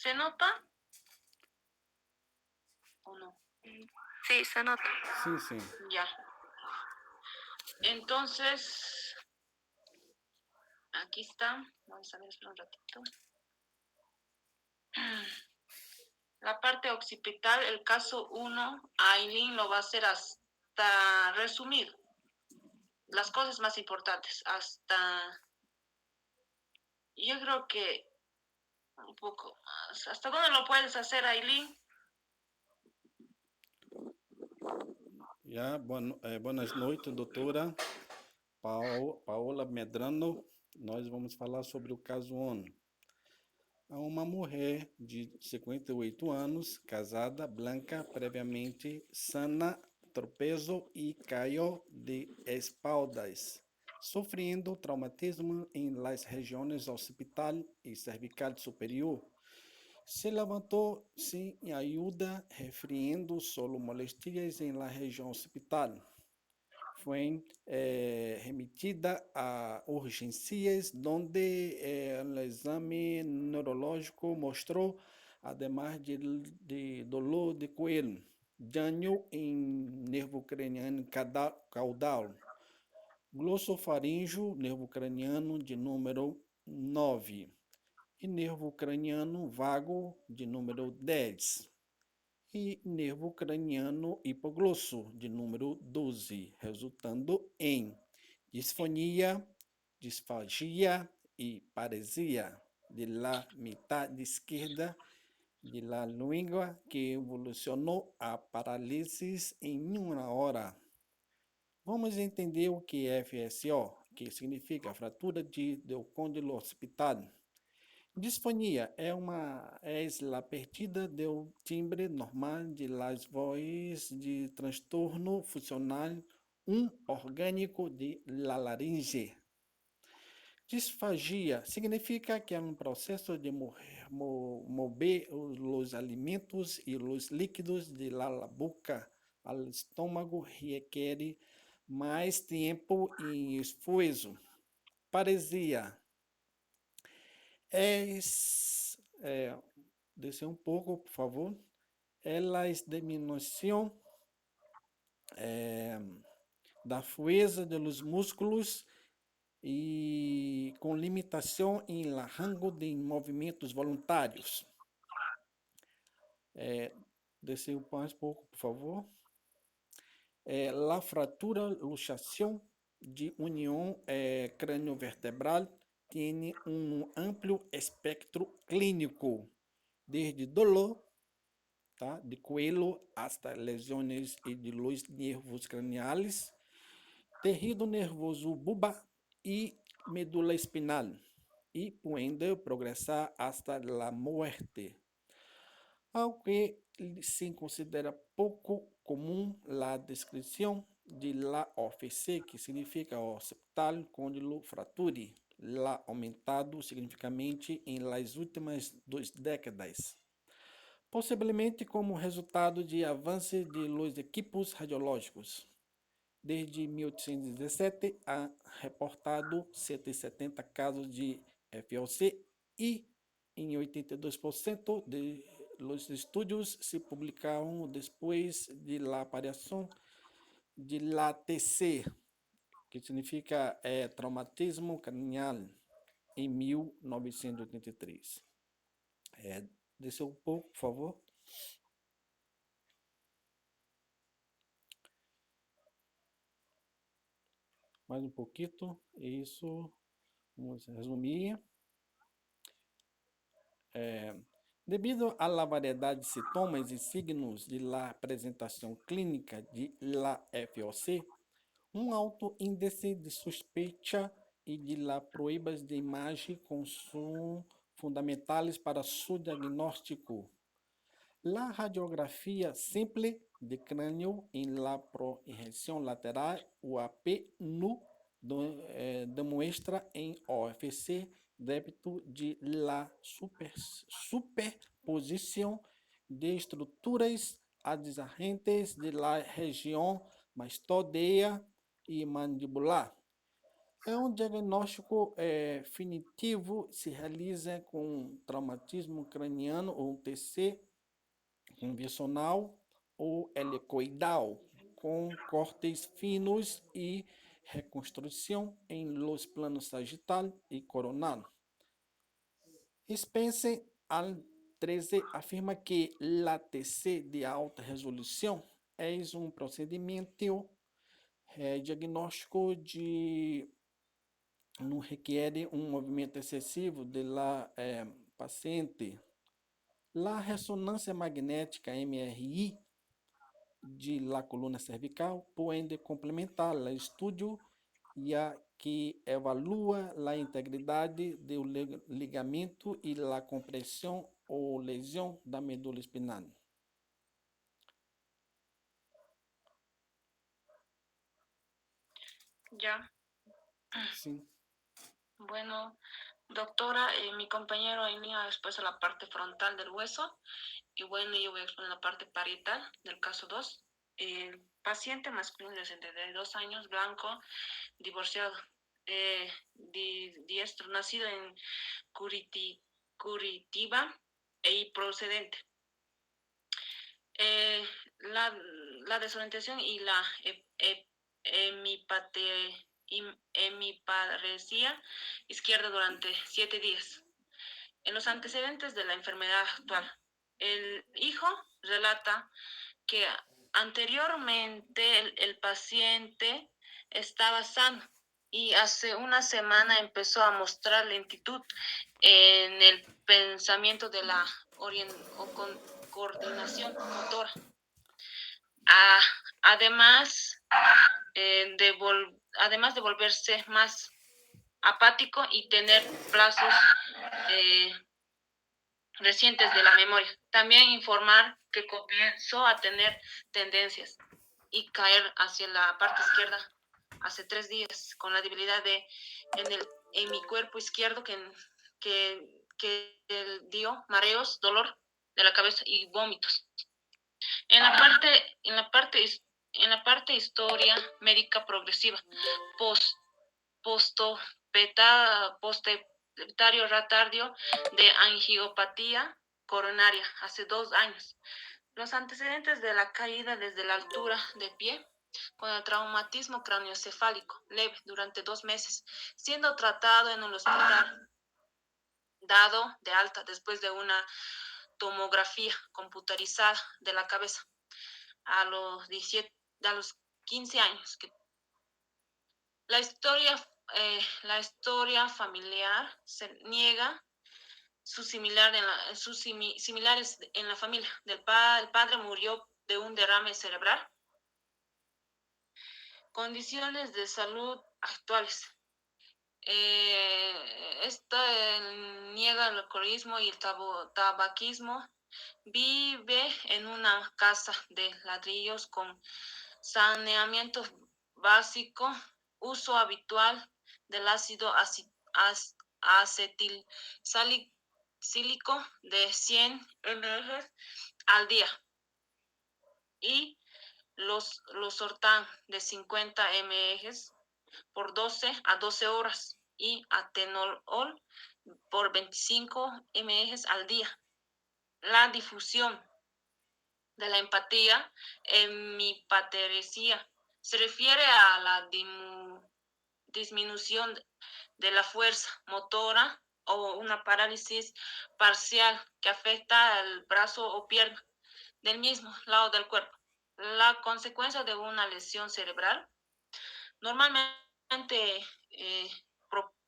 ¿Se nota o no? Sí, se nota. Sim, sim. Ya. Entonces, aquí está. Vamos a ver, espera un ratito. La parte occipital, el caso 1, Aileen lo va a hacer hasta resumir las cosas más importantes, yo creo que un poco más. ¿Hasta dónde lo puedes hacer, Aileen? Boas noites, doutora Paola Medrano. Nós vamos falar sobre o caso ONU. Há uma mulher de 58 anos, casada, branca, previamente sana, tropeçou e caiu de espaldas, sofrendo traumatismo em las regiões occipital e cervical superior. Se levantou sem ajuda, referindo solo molestias em la região occipital. Foi remetida a urgências, onde o exame neurológico mostrou, además de dolor de cuello, dano em nervo craniano caudal, glossofaríngeo, nervo craniano de número 9 e nervo craniano vago de número 10 e nervo craniano hipoglosso de número 12, resultando em disfonia, disfagia e paresia de la metade esquerda de la língua que evolucionou a paralisia em uma hora. Vamos entender o que é FSO, que significa fratura do côndilo occipital. Disfonia é a perdida do timbre normal de las vozes de transtorno funcional orgânico de la laringe. Disfagia significa que é um processo de mover os alimentos e os líquidos de la boca ao estômago requer mais tempo e esforço. Paresia descer um pouco, por favor. Ela diminuição da fuerza de los músculos e com limitação em la rango de movimentos voluntários. Descer mais pouco, por favor. La fratura, luxação de união crânio-vertebral tem um amplo espectro clínico, desde dolor, tá, de cuello hasta lesões de los nervos craniales, tejido nervoso bulbar e medula espinal, e puede progresar hasta la muerte. Aunque se considera pouco comum la descrição de la OFC, que significa occipital condyle fracture, la aumentado significativamente em las últimas 2 décadas, possivelmente como resultado de avanço de los equipos radiológicos. Desde 1817, há reportado 170 casos de FOC e em 82% de los estudos se publicaram depois de la aparição de la TC, que significa traumatismo cranial, em 1983. Desceu um pouco, por favor. Mais um pouquinho. Isso. Vamos resumir. Devido à variedade de sintomas e signos de la apresentação clínica de la FOC, um alto índice de suspeita e de la pruebas de imagem são fundamentais para seu diagnóstico. La radiografia simple de crânio em la projeção lateral, UAP, demonstra em OFC débito de la superposição de estruturas adjacentes de la região mastoidea e mandibular. É um diagnóstico definitivo, se realiza com traumatismo craniano ou TC convencional ou helicoidal, com cortes finos e reconstrução em los planos sagital e coronal. Spencer al 13 afirma que la TC de alta resolução é um procedimento diagnóstico de não requer um movimento excessivo de la paciente. La ressonância magnética MRI de la coluna cervical puede complementar o estudio ya que evalúa a integridade do ligamento e a compressão ou lesão da medula espinal. Ya. Sim. Bueno, doctora, mi compañero venía después a la parte frontal del hueso y bueno, yo voy a exponer la parte parietal del caso 2. Paciente masculino de 72 años, blanco, divorciado, diestro, nacido en Curitiba y procedente. La desorientación y la hemiparesia izquierda durante 7 días. En los antecedentes de la enfermedad actual, el hijo relata que anteriormente el paciente estaba sano y hace una semana empezó a mostrar lentitud en el pensamiento de la coordinación motora. Además, además de volverse más apático y tener plazos recientes de la memoria. También informar que comenzó a tener tendencias y caer hacia la parte izquierda hace 3 días con la debilidad en mi cuerpo izquierdo que dio mareos, dolor de la cabeza y vómitos. En la parte historia médica progresiva, postoperario retardio de angiopatía coronaria hace 2 años. Los antecedentes de la caída desde la altura de pie con el traumatismo craneoencefálico leve durante 2 meses, siendo tratado en un hospital, dado de alta después de una tomografía computarizada de la cabeza a los 15 años. La historia familiar se niega sus similares en la familia. El padre murió de un derrame cerebral. Condiciones de salud actuales. Niega el alcoholismo y el tabaquismo. Vive en una casa de ladrillos con saneamiento básico, uso habitual del ácido acetilsalicílico de 100 ml al día y los sortán de 50 ml por 12 a 12 horas y atenolol por 25 ml al día. La difusión de la empatía hemipateresia se refiere a la disminución de la fuerza motora o una parálisis parcial que afecta al brazo o pierna del mismo lado del cuerpo. La consecuencia de una lesión cerebral normalmente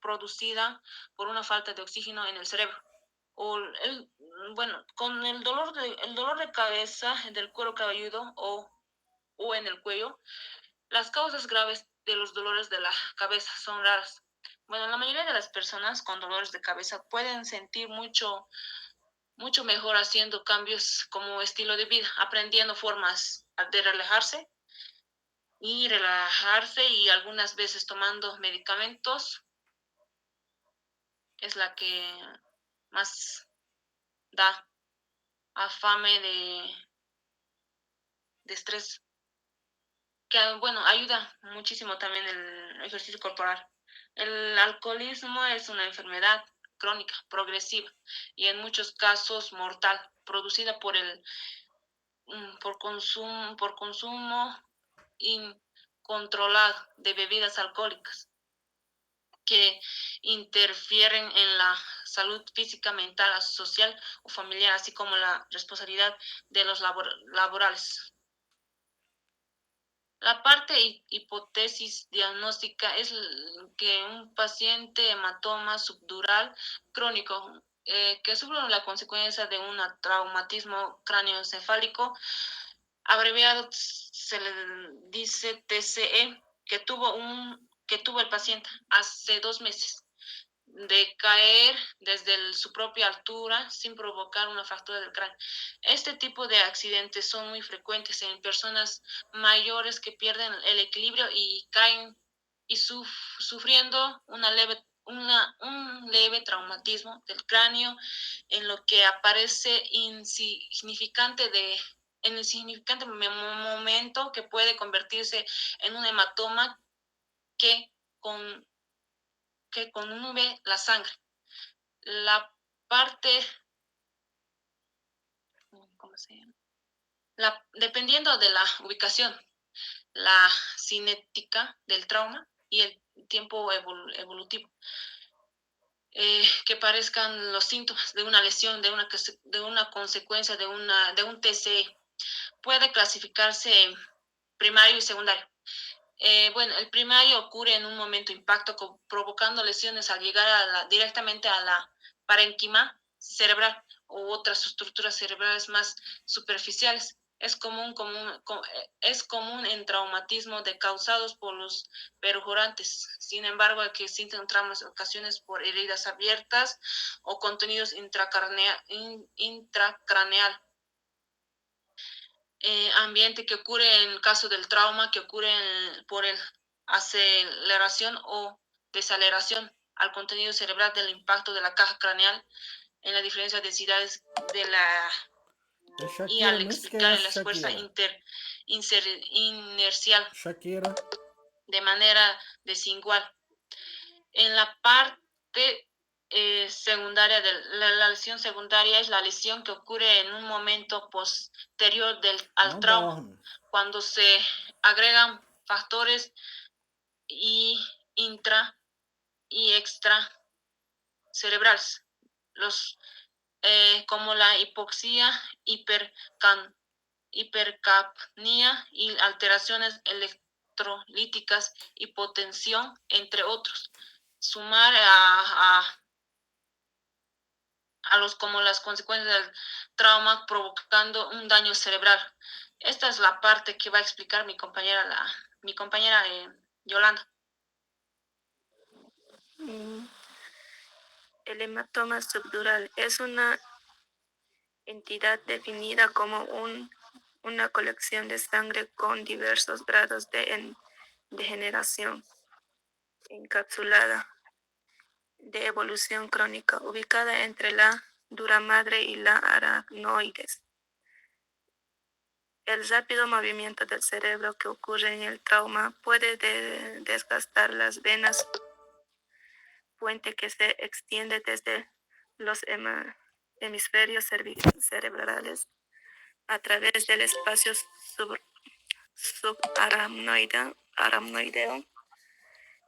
producida por una falta de oxígeno en el cerebro. Con el dolor de cabeza del cuero cabelludo o en el cuello, las causas graves de los dolores de la cabeza son raras. Bueno, la mayoría de las personas con dolores de cabeza pueden sentir mucho mejor haciendo cambios como estilo de vida, aprendiendo formas de relajarse y algunas veces tomando medicamentos. Es la que más da afame de estrés, que bueno, ayuda muchísimo también el ejercicio corporal. El alcoholismo es una enfermedad crónica, progresiva y en muchos casos mortal, producida por consumo incontrolado de bebidas alcohólicas que interfieren en la salud física, mental, social o familiar, así como la responsabilidad de los laborales. La parte hipótesis diagnóstica es que un paciente hematoma subdural crónico que sufre la consecuencia de un traumatismo cráneoencefálico, abreviado se le dice TCE, que tuvo el paciente hace 2 meses, de caer desde su propia altura sin provocar una fractura del cráneo. Este tipo de accidentes son muy frecuentes en personas mayores que pierden el equilibrio y caen y sufriendo un leve traumatismo del cráneo, en lo que aparece en el significante momento que puede convertirse en un hematoma que con conmueve la sangre. La parte, ¿cómo se llama? Dependiendo de la ubicación, la cinética del trauma y el tiempo evolutivo, que parezcan los síntomas de una lesión, de una consecuencia de un TCE. Puede clasificarse en primario y secundario. Bueno, el primario ocurre en un momento impacto provocando lesiones al llegar directamente a la parénquima cerebral u otras estructuras cerebrales más superficiales. Es común en traumatismos causados por los perjurantes. Sin embargo, aquí existen traumas en ocasiones por heridas abiertas o contenidos intracraneal. Ambiente que ocurre en el caso del trauma, que ocurre por el aceleración o desaceleración al contenido cerebral del impacto de la caja craneal en las diferentes densidades de la y Shakira, al não explicar esquece, el esfuerzo Shakira. inercial Shakira. de manera desigual. En la parte secundaria, la lesión secundaria es la lesión que ocurre en un momento posterior al Não trauma, dorme. cuando se agregan factores intra y extra cerebrales, como la hipoxia, hipercapnia y alteraciones electrolíticas, hipotensión, entre otros. Sumar a los como las consecuencias del trauma provocando un daño cerebral. Esta es la parte que va a explicar mi compañera Yolanda. El hematoma subdural es una entidad definida como una colección de sangre con diversos grados de degeneración encapsulada de evolución crónica, ubicada entre la dura madre y la aracnoides. El rápido movimiento del cerebro que ocurre en el trauma puede desgastar las venas, puente que se extiende desde los hemisferios cerebrales a través del espacio subaracnoideo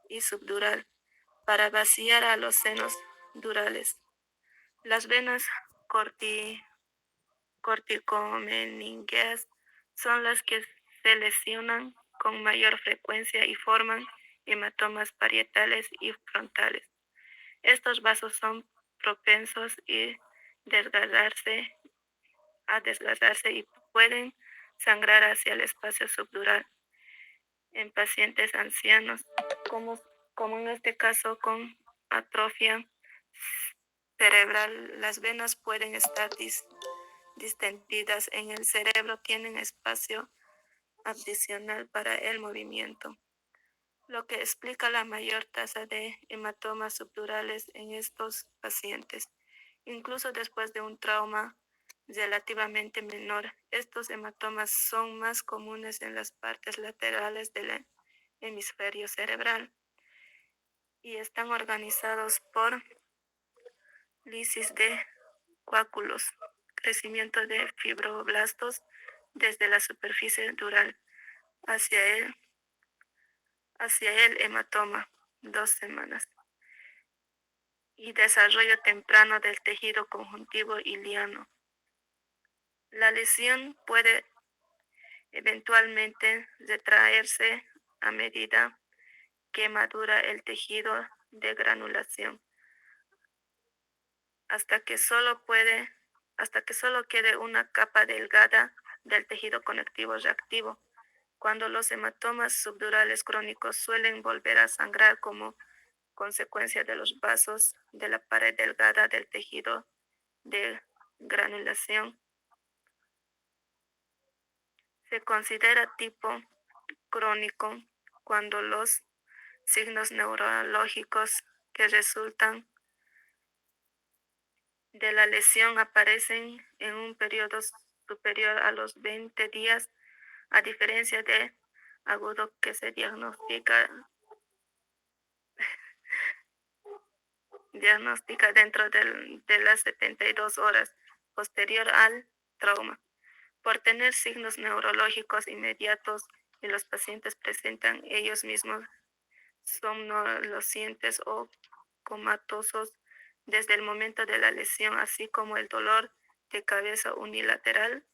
y subdural para vaciar a los senos durales. Las venas corticomeningeas son las que se lesionan con mayor frecuencia y forman hematomas parietales y frontales. Estos vasos son propensos a desgastarse y pueden sangrar hacia el espacio subdural. En pacientes ancianos, como en este caso con atrofia cerebral, las venas pueden estar distendidas en el cerebro, tienen espacio adicional para el movimiento, lo que explica la mayor tasa de hematomas subdurales en estos pacientes. Incluso después de un trauma relativamente menor, estos hematomas son más comunes en las partes laterales del hemisferio cerebral. y están organizados por lisis de coágulos, crecimiento de fibroblastos desde la superficie dural hacia el hematoma, 2 semanas, y desarrollo temprano del tejido conjuntivo iliano. La lesión puede eventualmente retraerse a medida que madura el tejido de granulación, hasta que solo quede una capa delgada del tejido conectivo reactivo, cuando los hematomas subdurales crónicos suelen volver a sangrar como consecuencia de los vasos de la pared delgada del tejido de granulación. Se considera tipo crónico cuando los signos neurológicos que resultan de la lesión aparecen en un periodo superior a los 20 días, a diferencia de agudo que se diagnostica dentro de las 72 horas posterior al trauma. Por tener signos neurológicos inmediatos y los pacientes presentan ellos mismos somnolecientes o comatosos desde el momento de la lesión, así como el dolor de cabeza unilateral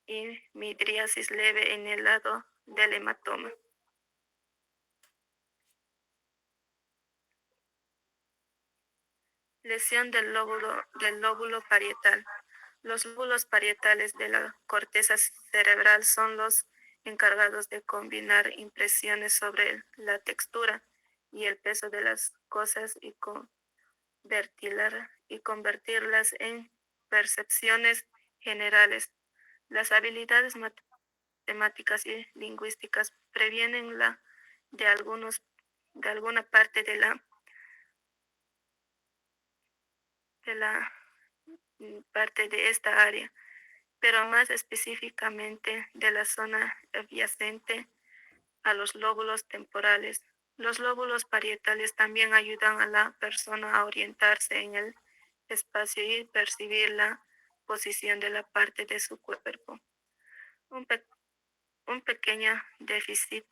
y midriasis leve en el lado del hematoma. Lesión del lóbulo parietal. Los lóbulos parietales de la corteza cerebral son los encargados de combinar impresiones sobre la textura y el peso de las cosas y convertirlas en percepciones generales. Las habilidades matemáticas y lingüísticas previenen de alguna parte de la parte de esta área, pero más específicamente de la zona adyacente a los lóbulos temporales. Los lóbulos parietales también ayudan a la persona a orientarse en el espacio y percibir la posición de la parte de su cuerpo. Un pequeño déficit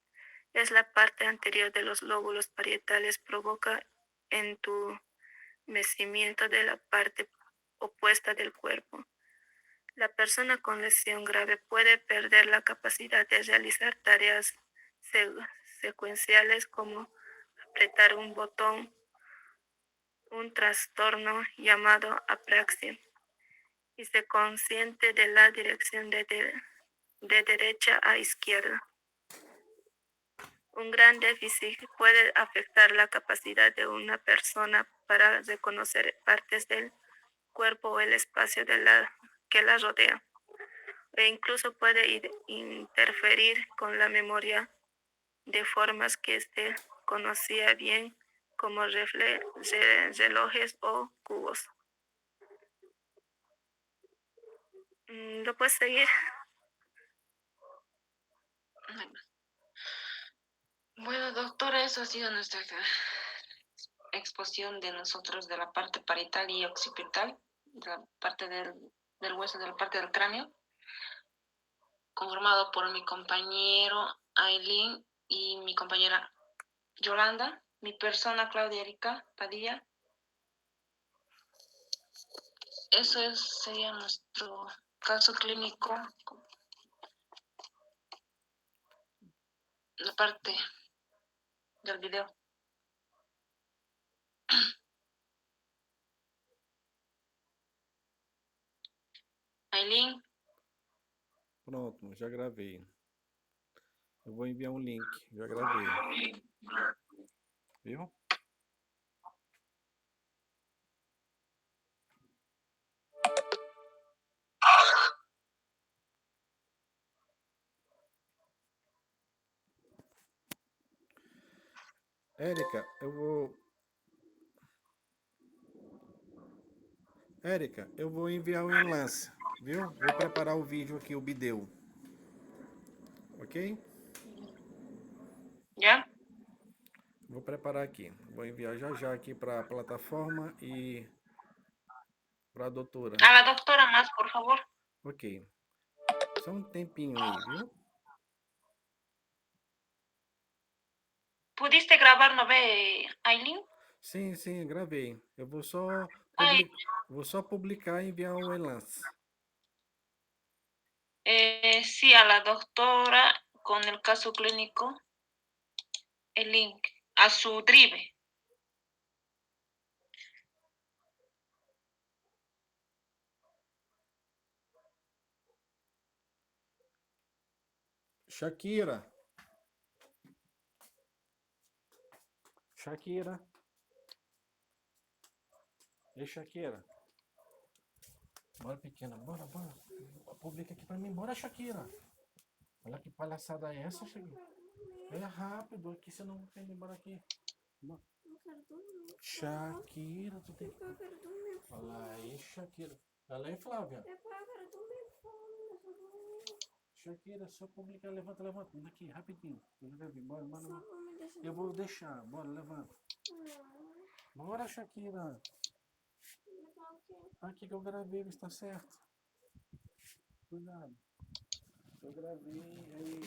es la parte anterior de los lóbulos parietales provoca entumecimiento de la parte opuesta del cuerpo. La persona con lesión grave puede perder la capacidad de realizar tareas secuenciales como apretar un botón, un trastorno llamado apraxia, y se consciente de la dirección de derecha a izquierda. Un gran déficit puede afectar la capacidad de una persona para reconocer partes del cuerpo o el espacio que la rodea, e incluso puede interferir con la memoria de formas que conocía bien, como relojes o cubos. ¿Lo puedes seguir? Bueno, doctora, eso ha sido nuestra exposición de nosotros de la parte parietal y occipital, de la parte del hueso, de la parte del cráneo, conformado por mi compañero Aileen y mi compañera Yolanda, mi persona Claudia Erika Padilla. Eso sería nuestro caso clínico, la parte del video. Aileen. Pronto, já gravei. Eu vou enviar um link, já gravei. Viu? Érica, eu vou enviar o enlace, viu? Vou preparar o vídeo aqui, o vídeo. Ok? ¿Ya? Vou preparar aqui. Vou enviar já já aqui para a plataforma e para a doutora. A la doctora más, por favor. Ok. Só um tempinho aí, viu? ¿Pudiste grabar, no ve, Aileen? Sim, gravei. Eu Ay, vou só publicar e enviar o enlace. sí, a la doctora con el caso clínico, el link a su Drive. Shakira. Shakira. Ei, Shakira. Bora, pequena. Bora. Publica aqui pra mim. Bora, Shakira. Olha que palhaçada é essa, Shakira. É rápido aqui, você não quer ir embora aqui. Bora. Shakira, tu tem que... Olha aí, Shakira. Olha aí, Flávia. Shakira, só publicar. Levanta. Daqui, rapidinho. Bora. Eu vou deixar. Bora, levanta. Bora, Shakira. Aqui que eu gravei, está certo. Cuidado. Eu gravei aí.